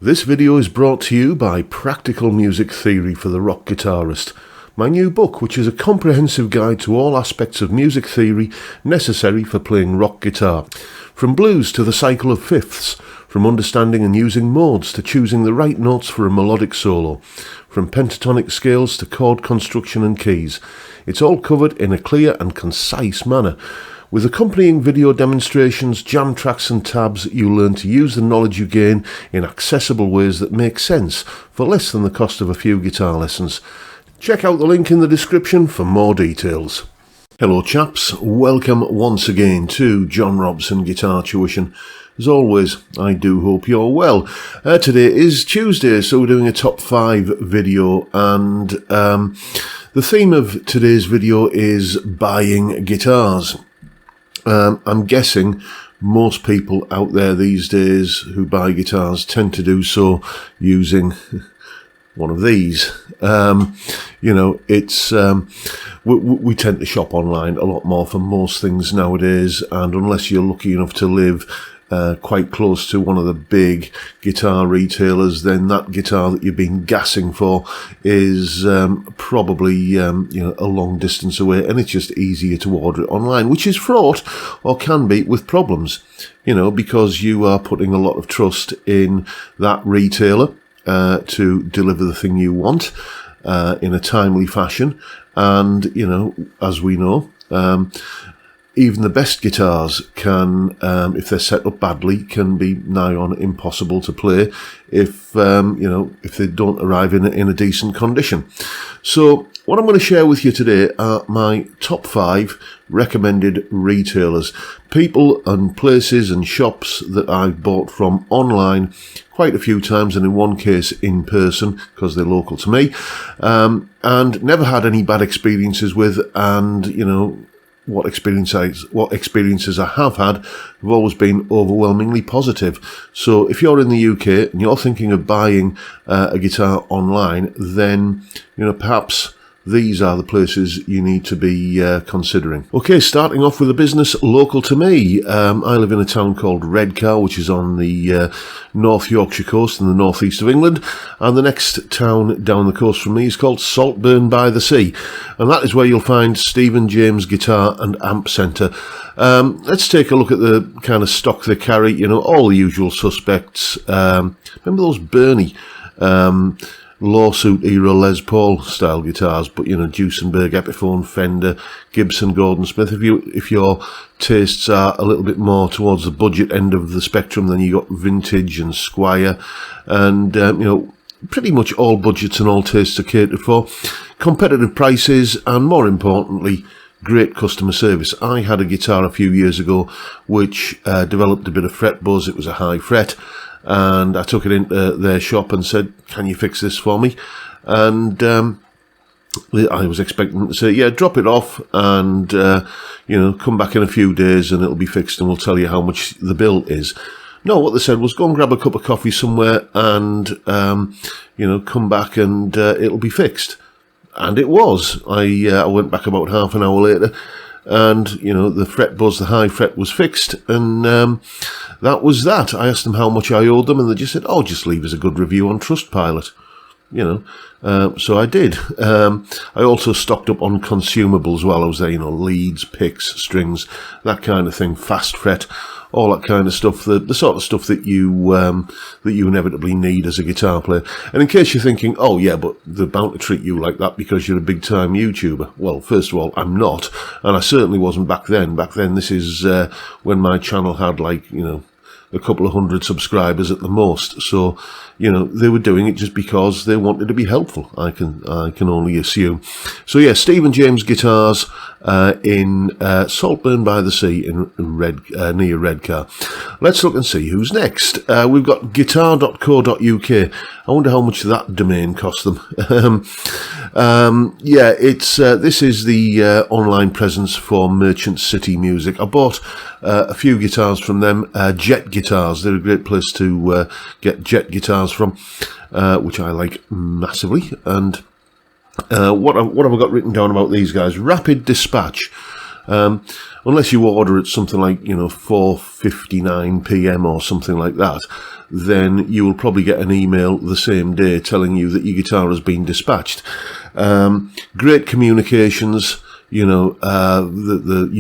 This video is brought to you by Practical Music Theory for the Rock Guitarist, my new book, which is a comprehensive guide to all aspects of music theory necessary for playing rock guitar. From blues to the cycle of fifths, from understanding and using modes to choosing the right notes for a melodic solo, from pentatonic scales to chord construction and keys. It's all covered in a clear and concise manner. With accompanying video demonstrations, jam tracks and tabs, you'll learn to use the knowledge you gain in accessible ways that make sense for less than the cost of a few guitar lessons. Check out the link in the description for more details. Hello chaps, welcome once again to John Robson Guitar Tuition. As always, I do hope you're well. Today is Tuesday, so we're doing a top 5 video, and the theme of today's video is buying guitars. I'm guessing most people out there these days who buy guitars tend to do so using one of these. We tend to shop online a lot more for most things nowadays, and unless you're lucky enough to live quite close to one of the big guitar retailers, then that guitar that you've been gassing for is probably a long distance away, and it's just easier to order it online, which is fraught, or can be, with problems, because you are putting a lot of trust in that retailer to deliver the thing you want in a timely fashion. And as we know, even the best guitars can, if they're set up badly, can be nigh on impossible to play if they don't arrive in a decent condition. So what I'm going to share with you today are my top 5 recommended retailers, people and places and shops that I've bought from online quite a few times, and in one case in person because they're local to me, and never had any bad experiences with, and what experiences I have had have always been overwhelmingly positive. So if you're in the UK and you're thinking of buying a guitar online, then perhaps these are the places you need to be considering. Okay, starting off with a business local to me. I live in a town called Redcar, which is on the North Yorkshire coast in the northeast of England, and the next town down the coast from me is called Saltburn by the Sea, and that is where you'll find Stephen James Guitar and Amp Centre. Let's take a look at the kind of stock they carry. All the usual suspects. Remember those Bernie lawsuit era Les Paul style guitars, but Duesenberg, Epiphone, Fender, Gibson, Gordon Smith. If your tastes are a little bit more towards the budget end of the spectrum, then you got Vintage and Squire, and pretty much all budgets and all tastes are catered for. Competitive prices, and more importantly, great customer service. I had a guitar a few years ago which developed a bit of fret buzz. It was a high fret, and I took it into their shop and said, "Can you fix this for me?" And I was expecting them to say, "Yeah, drop it off and come back in a few days and it'll be fixed and we'll tell you how much the bill is." No, what they said was, "Go and grab a cup of coffee somewhere and come back and it'll be fixed." And it was. I went back about half an hour later, and the fret buzz, the high fret, was fixed, and that was that. I asked them how much I owed them, and they just said, "Oh, just leave us a good review on Trustpilot." So I did. I also stocked up on consumables while I was there, leads, picks, strings, that kind of thing, fast fret, all that kind of stuff, the sort of stuff that you inevitably need as a guitar player. And in case you're thinking, "Oh yeah, but they're bound to treat you like that because you're a big time YouTuber." Well, first of all, I'm not, and I certainly wasn't back then. Back then, this is when my channel had a couple of hundred subscribers at the most. So, they were doing it just because they wanted to be helpful. I can only assume. So yeah, Stephen James Guitars in Saltburn by the Sea in near Redcar. Let's look and see who's next. We've got guitar.co.uk. I wonder how much that domain cost them. This is the online presence for Merchant City Music. I bought a few guitars from them. Jet Guitars, they're a great place to get Jet guitars from, which I like massively. And what have I got written down about these guys? Rapid Dispatch. Unless you order at something like, 4:59 p.m. or something like that, then you will probably get an email the same day telling you that your guitar has been dispatched. Great communications. You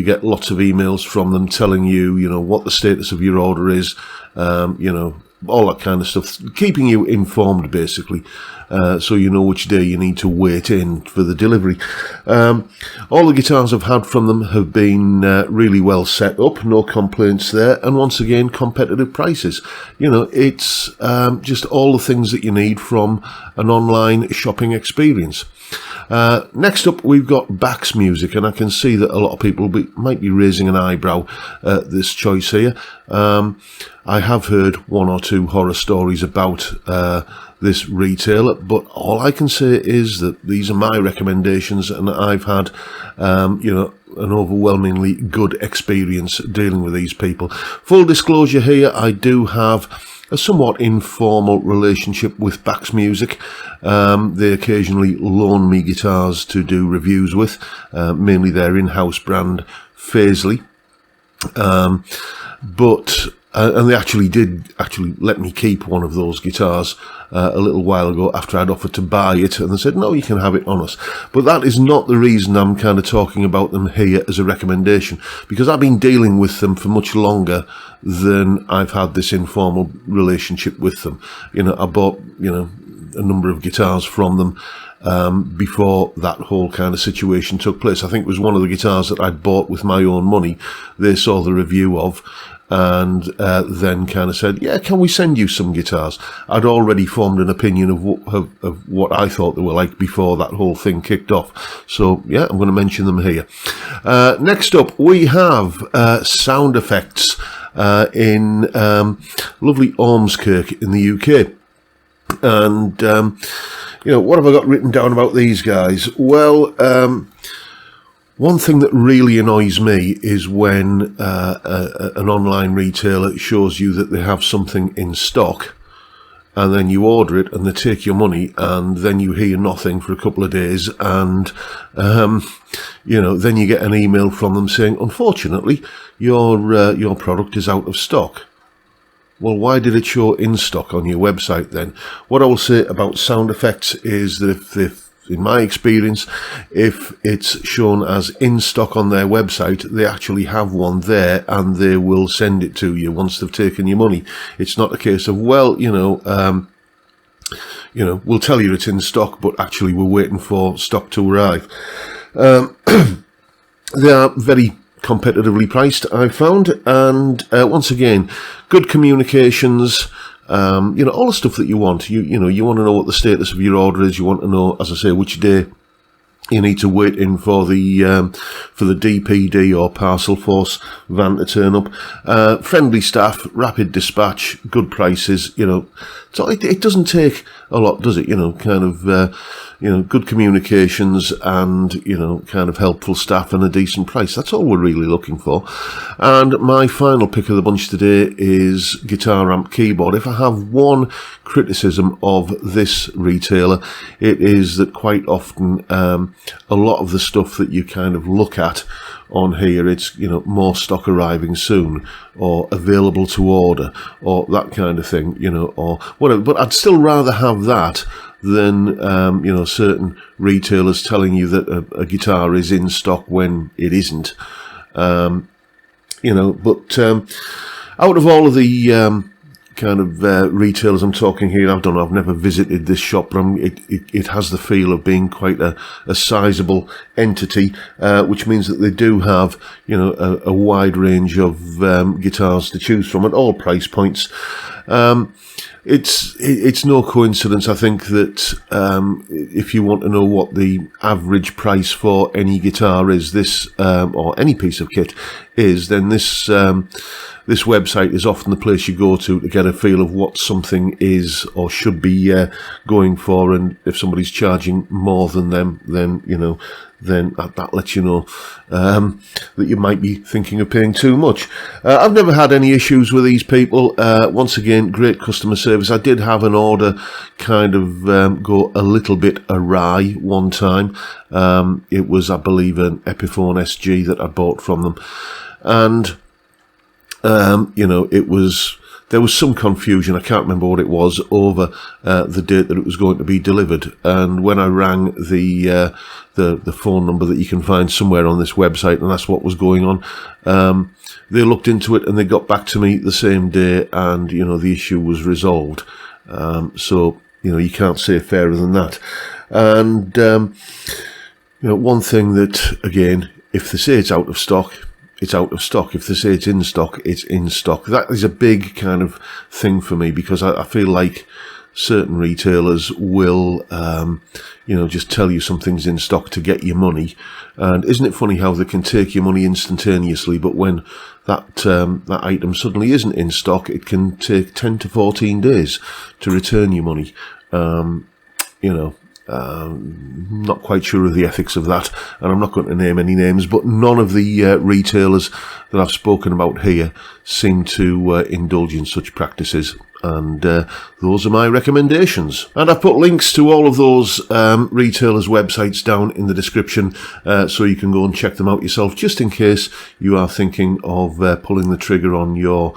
get lots of emails from them telling you, what the status of your order is, all that kind of stuff, keeping you informed, basically, so you know which day you need to wait in for the delivery. All the guitars I've had from them have been really well set up, no complaints there, and once again, competitive prices. It's just all the things that you need from an online shopping experience. Next up, we've got Bax Music, and I can see that a lot of people might be raising an eyebrow at this choice here. I have heard one or two horror stories about this retailer, but all I can say is that these are my recommendations, and I've had, an overwhelmingly good experience dealing with these people. Full disclosure here, I do have a somewhat informal relationship with Bax Music. They occasionally loan me guitars to do reviews with, mainly their in-house brand, Faisley. And they actually did let me keep one of those guitars a little while ago after I'd offered to buy it, and they said, no, you can have it on us. But that is not the reason I'm kind of talking about them here as a recommendation, because I've been dealing with them for much longer than I've had this informal relationship with them. I bought, a number of guitars from them before that whole kind of situation took place. I think it was one of the guitars that I'd bought with my own money. They saw the review of, and then kind of said, yeah, can we send you some guitars? I'd already formed an opinion of what I thought they were like before that whole thing kicked off. So, yeah, I'm going to mention them here. Next up, we have Sound Effects in lovely Ormskirk in the UK. And, what have I got written down about these guys? Well, one thing that really annoys me is when an online retailer shows you that they have something in stock, and then you order it and they take your money, and then you hear nothing for a couple of days, and then you get an email from them saying, unfortunately, your product is out of stock. Well, why did it show in stock on your website then? What I will say about Sound Effects is that if in my experience, if it's shown as in stock on their website, they actually have one there, and they will send it to you once they've taken your money. It's not a case of, well, we'll tell you it's in stock, but actually we're waiting for stock to arrive. They are very competitively priced, I've found, and once again, good communications. All the stuff that you want. You want to know what the status of your order is. You want to know, as I say, which day you need to wait in for the DPD or Parcel Force van to turn up. Friendly staff, rapid dispatch, good prices. So it doesn't take a lot, does it? Good communications and, kind of helpful staff and a decent price. That's all we're really looking for. And my final pick of the bunch today is Guitar Amp Keyboard. If I have one criticism of this retailer, it is that quite often a lot of the stuff that you kind of look at on here, it's, more stock arriving soon, or available to order, or that kind of thing, or whatever. But I'd still rather have that than, certain retailers telling you that a guitar is in stock when it isn't. But out of all of the kind of retailers I'm talking here, I've never visited this shop, but it has the feel of being quite a sizable entity, which means that they do have, a wide range of guitars to choose from at all price points. It's no coincidence, I think, that if you want to know what the average price for any guitar is, this or any piece of kit is, then this website is often the place you go to get a feel of what something is or should be going for, and if somebody's charging more than them, then then that lets you know that you might be thinking of paying too much. I've never had any issues with these people. Once again, great customer service. I did have an order kind of go a little bit awry one time. It was, I believe, an Epiphone SG that I bought from them. And, you know, there was some confusion, I can't remember what it was, over the date that it was going to be delivered. And when I rang the phone number that you can find somewhere on this website and asked what was going on, they looked into it and they got back to me the same day, and, you know, the issue was resolved. So, you know, you can't say fairer than that. And, you know, one thing that, again, if they say it's out of stock, it's out of stock. If they say it's in stock, it's in stock. That is a big kind of thing for me, because I feel like certain retailers will, you know, just tell you something's in stock to get your money. And isn't it funny how they can take your money instantaneously, but when that item suddenly isn't in stock, it can take 10 to 14 days to return your money. You know, not quite sure of the ethics of that, and I'm not going to name any names, but none of the retailers that I've spoken about here seem to indulge in such practices, and those are my recommendations. And I've put links to all of those retailers' websites down in the description, so you can go and check them out yourself, just in case you are thinking of pulling the trigger on your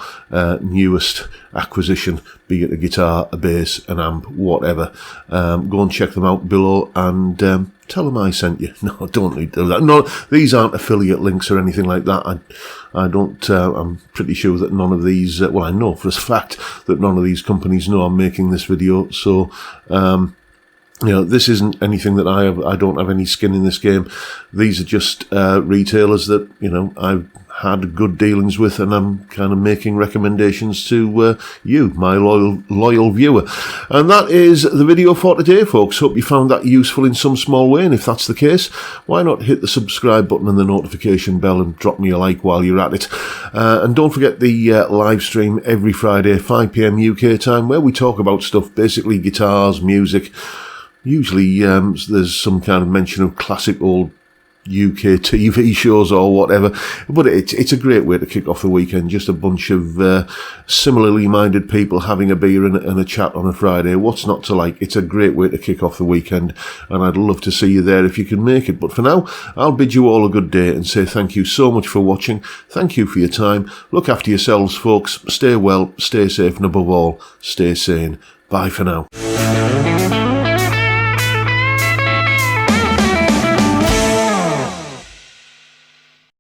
newest acquisition, be it a guitar, a bass, an amp, whatever. Go and check them out below, and tell them I sent you. No, don't need to do that. No, these aren't affiliate links or anything like that. I don't, I'm pretty sure that none of these, well, I know for a fact that none of these companies know I'm making this video, so, you know, this isn't anything that I don't have any skin in this game. These are just retailers that, you know, I've had good dealings with, and I'm kind of making recommendations to you, my loyal viewer. And that is the video for today, folks. Hope you found that useful in some small way, and if that's the case, why not hit the subscribe button and the notification bell and drop me a like while you're at it. And don't forget the live stream every Friday, 5 PM UK time, where we talk about stuff, basically guitars, music. Usually there's some kind of mention of classic old UK TV shows or whatever, but it's a great way to kick off the weekend. Just a bunch of similarly minded people having a beer and a chat on a Friday. What's not to like? It's a great way to kick off the weekend, and I'd love to see you there if you can make it. But for now, I'll bid you all a good day and say thank you so much for watching. Thank you for your time. Look after yourselves, folks. Stay well, stay safe, and above all, stay sane. Bye for now.